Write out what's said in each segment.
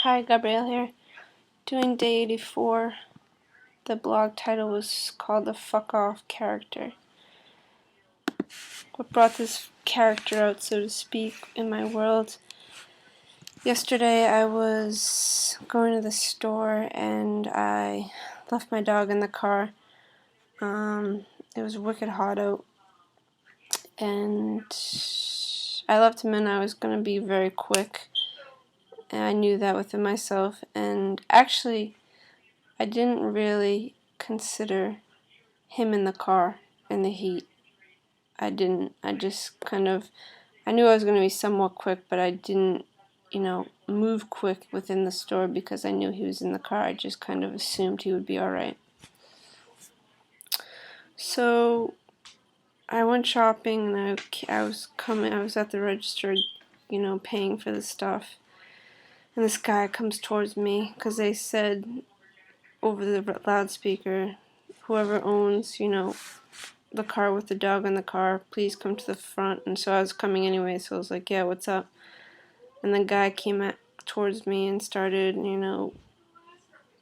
Hi, Gabrielle here. Doing day 84. The blog title was called The Fuck Off Character. What brought this character out, so to speak, in my world? Yesterday I was going to the store and I left my dog in the car. It was wicked hot out and I left him in. I was going to be very quick. And I knew that within myself, and actually I didn't really consider him in the car in the heat. I didn't. I just I knew I was going to be somewhat quick, but I didn't, move quick within the store because I knew he was in the car. I just kind of assumed he would be alright. So I went shopping and I was at the register, paying for the stuff. And this guy comes towards me because they said over the loudspeaker, whoever owns, the car with the dog in the car, please come to the front. And so I was coming anyway, so I was like, yeah, what's up? And the guy came towards me and started,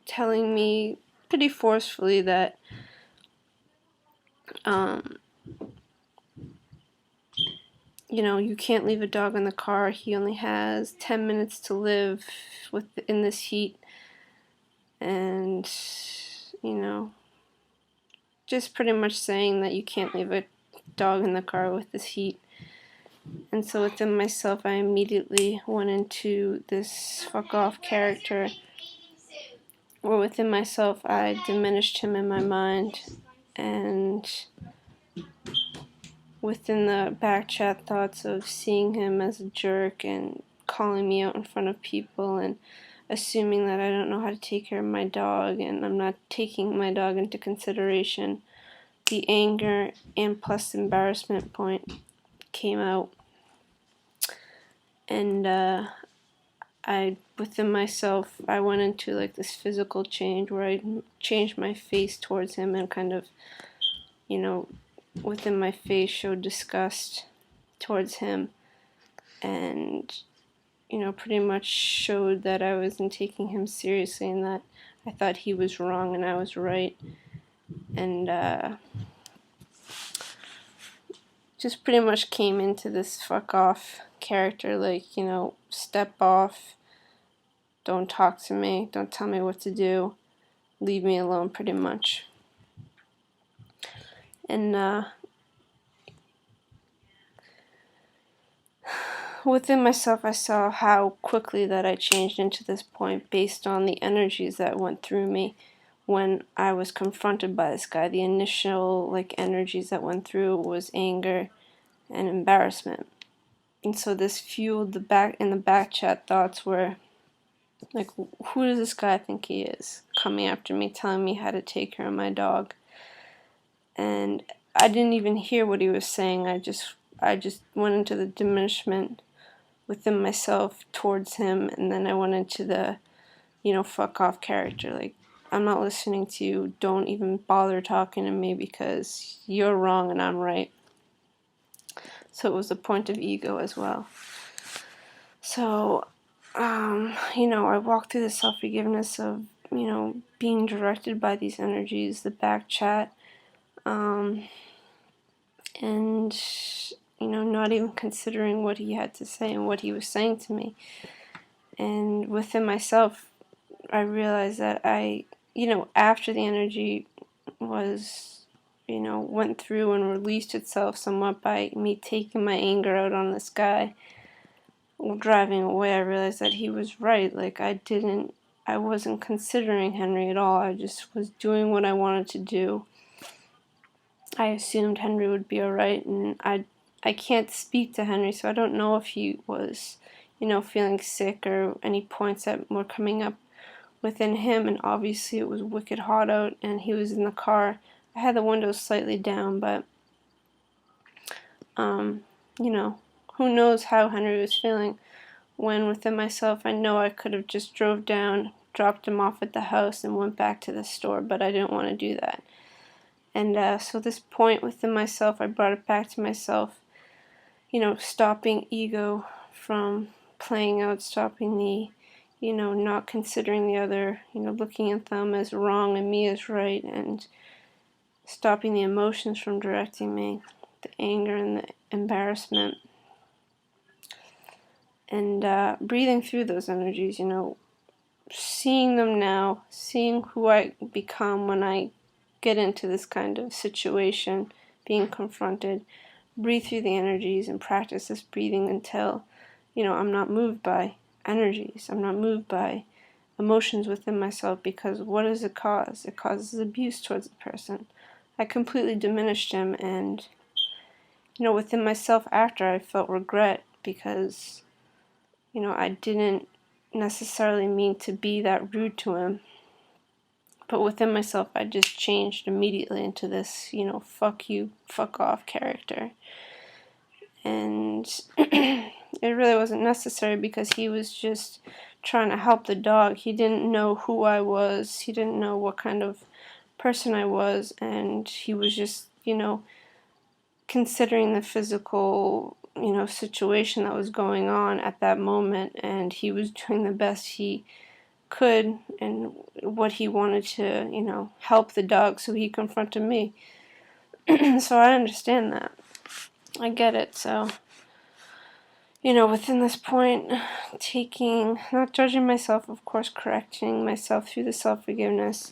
telling me pretty forcefully that you can't leave a dog in the car. He only has 10 minutes to live in this heat. And, just pretty much saying that you can't leave a dog in the car with this heat. And so within myself, I immediately went into this fuck off character, where within myself I diminished him in my mind, and within the back chat thoughts of seeing him as a jerk and calling me out in front of people and assuming that I don't know how to take care of my dog and I'm not taking my dog into consideration, the anger and plus embarrassment point came out. And within myself, I went into like this physical change where I changed my face towards him and kind of, within my face showed disgust towards him, and, pretty much showed that I wasn't taking him seriously and that I thought he was wrong and I was right. And just pretty much came into this fuck off character, like, step off, don't talk to me, don't tell me what to do, leave me alone, pretty much. And within myself, I saw how quickly that I changed into this point based on the energies that went through me when I was confronted by this guy. The initial energies that went through was anger and embarrassment. And so this fueled the back chat thoughts were like, who does this guy think he is, coming after me, telling me how to take care of my dog? And I didn't even hear what he was saying. I just went into the diminishment within myself towards him, and then I went into the, fuck off character. Like, I'm not listening to you. Don't even bother talking to me because you're wrong and I'm right. So it was a point of ego as well. So, I walked through the self-forgiveness of, being directed by these energies, the back chat, and, not even considering what he had to say and what he was saying to me. And within myself, I realized that after the energy was, went through and released itself somewhat by me taking my anger out on this guy, driving away, I realized that he was right. Like, I wasn't considering Henry at all. I just was doing what I wanted to do. I assumed Henry would be alright, and I can't speak to Henry, so I don't know if he was, feeling sick or any points that were coming up within him. And obviously it was wicked hot out and he was in the car. I had the windows slightly down, but who knows how Henry was feeling, when within myself I know I could have just drove down, dropped him off at the house and went back to the store, but I didn't want to do that. And so this point within myself, I brought it back to myself, stopping ego from playing out, stopping the, not considering the other, looking at them as wrong and me as right, and stopping the emotions from directing me, the anger and the embarrassment, and breathing through those energies, seeing them now, seeing who I become when I get into this kind of situation, being confronted. Breathe through the energies and practice this breathing until, I'm not moved by energies. I'm not moved by emotions within myself, because what does it cause? It causes abuse towards the person. I completely diminished him, and, within myself after, I felt regret because, I didn't necessarily mean to be that rude to him. But within myself, I just changed immediately into this, fuck you, fuck off character. And it really wasn't necessary, because he was just trying to help the dog. He didn't know who I was. He didn't know what kind of person I was. And he was just, considering the physical, situation that was going on at that moment. And he was doing the best he could and what he wanted to, help the dog, so he confronted me. So I understand that. I get it. So, within this point, not judging myself, of course, correcting myself through the self-forgiveness,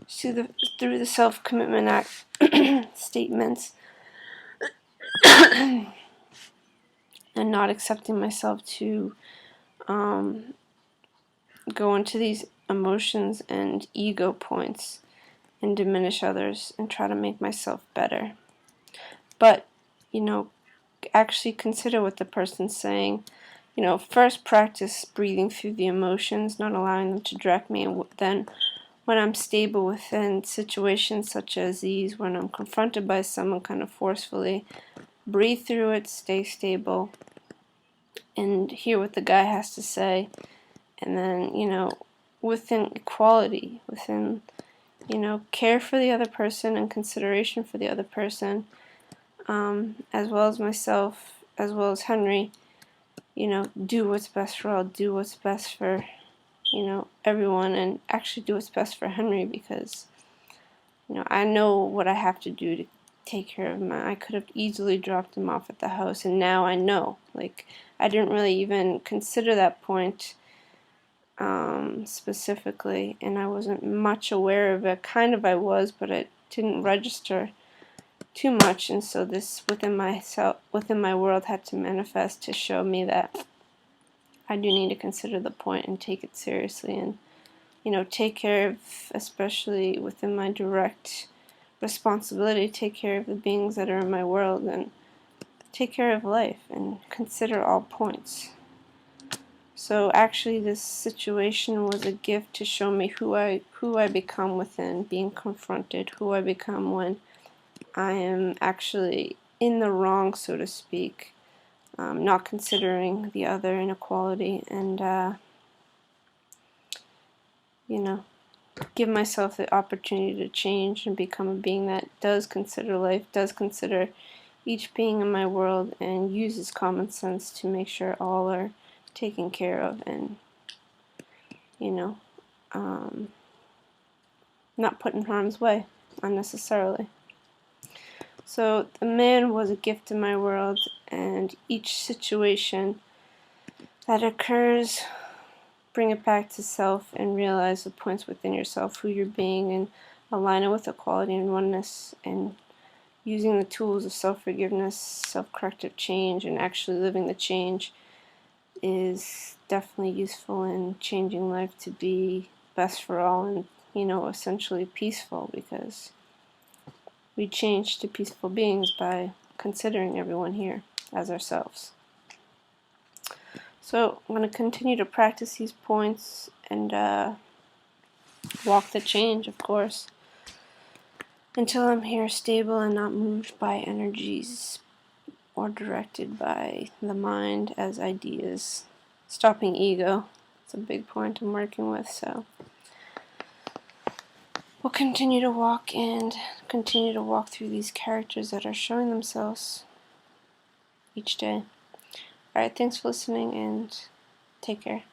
through the self-commitment act statements, and not accepting myself to go into these emotions and ego points and diminish others and try to make myself better. But, actually consider what the person's saying. First practice breathing through the emotions, not allowing them to direct me, and then when I'm stable within situations such as these, when I'm confronted by someone kind of forcefully, breathe through it, stay stable, and hear what the guy has to say. And then, within equality, within, care for the other person and consideration for the other person, as well as myself, as well as Henry, do what's best for all, do what's best for, everyone, and actually do what's best for Henry, because, I know what I have to do to take care of him. I could have easily dropped him off at the house, and now I know. I didn't really even consider that point specifically, and I wasn't much aware of it. Kind of I was, but it didn't register too much, and so this within my world had to manifest to show me that I do need to consider the point and take it seriously, and take care of, especially within my direct responsibility, take care of the beings that are in my world, and take care of life and consider all points. So actually this situation was a gift to show me who I become within being confronted, who I become when I am actually in the wrong, so to speak, not considering the other inequality, and give myself the opportunity to change and become a being that does consider life, does consider each being in my world, and uses common sense to make sure all are taken care of, and not put in harm's way unnecessarily. So the man was a gift in my world, and each situation that occurs, bring it back to self and realize the points within yourself, who you're being, and align it with equality and oneness, and using the tools of self-forgiveness, self-corrective change, and actually living the change is definitely useful in changing life to be best for all, and essentially peaceful, because we change to peaceful beings by considering everyone here as ourselves. So I'm going to continue to practice these points and walk the change, of course, until I'm here stable and not moved by energies or directed by the mind as ideas. Stopping ego. It's a big point I'm working with, so we'll continue to walk through these characters that are showing themselves each day. Alright, thanks for listening, and take care.